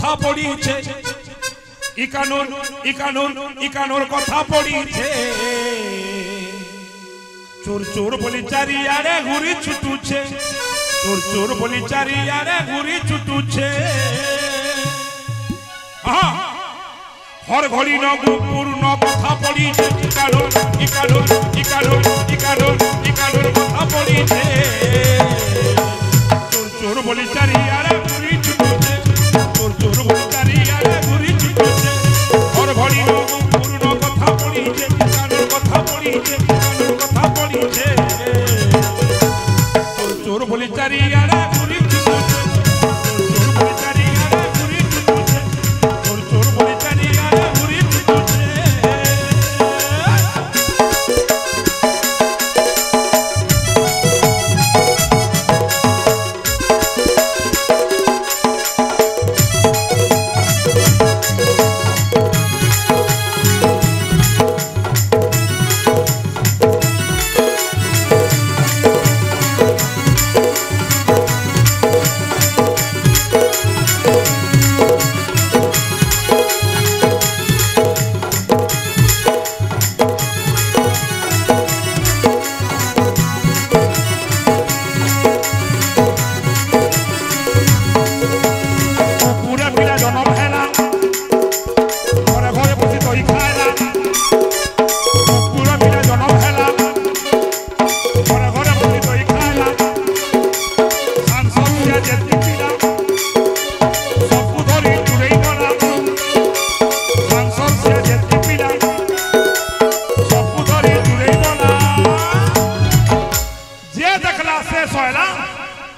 কথা পড়িছে ইকানোর কথা পড়িছে চোর চোর বলি চারিয়ারে ঘুরি ছুটুছে চোর চোর বলি চারিয়ারে ঘুরি ছুটুছে হর ঘড়ি পূর্ণ কথা পড়িছে ইকানোর কথা পড়িছে চোর চোর বলি চারিয়ারে ঘুরি ছুটুছে চোর চোর বলি চারিয়ারে ঘুরি ছুটুছে হর ঘড়ি পূর্ণ কথা পড়িছে ইকানোর কথা পড়িছে কথা পড়িছে চোর চোর বলি চারিয়ারে ঘুরি ছুটুছে চোর বলি চারিয়ারে ঘুরি ছুটুছে চোর চোর বলি চারিয়ারে ঘুরি ছুটুছে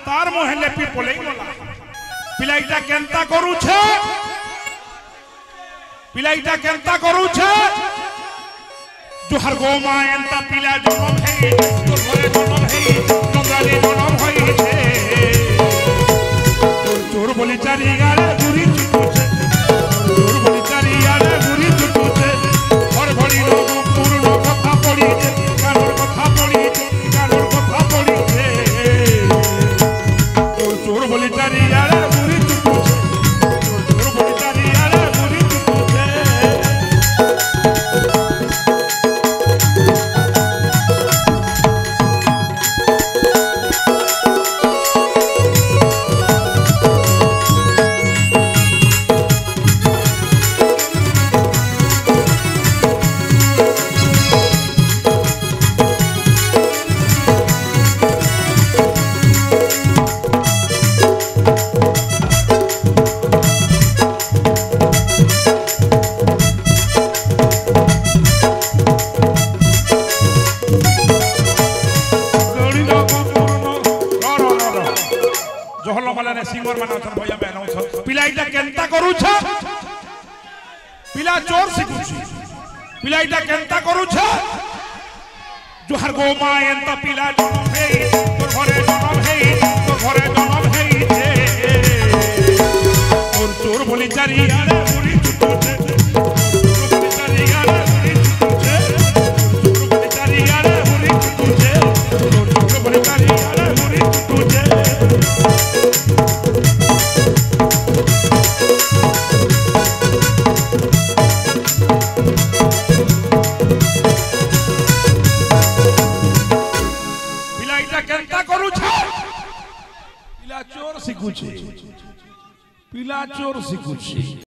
तार मोहल्ले पी बोले पिलाईटा केनता करूछे पिलाईटा केनता करूछे जोहर गोमा एंता पिला जनम है तो घरे जनम है नंगाले जनम होई छे चोर बोली चारी गाले बुरी छुटुछे चोर बोली चारी गाले बुरी छुटुछे हर घड़ी लोग पूर्ण कथा पड़ीछे कानोर कथा पड़ीछे कानोर कथा पड़ीछे चोर बोली चारियारे बुरी छुटुछे चोर बोली चारियारे बुरी छुटुछे सिंगर माने अछन भैया बहन अछन पिलाईटा केनता करूछ पिला चोर सिकुछ पिलाईटा केनता करूछ जोहर गोमा एंता पिला जनम हे तो घरे जनम हे तो घरे जनम हे चोर चोर बोली चारियारे बुरी छुटुछे चोर बोली चारियारे बुरी छुटुछे चोर बोली चारियारे बुरी छुटुछे चोर बोली चारियारे बुरी छुटुछे पिला चोर सिकुछे पिला चोर सिकुछे।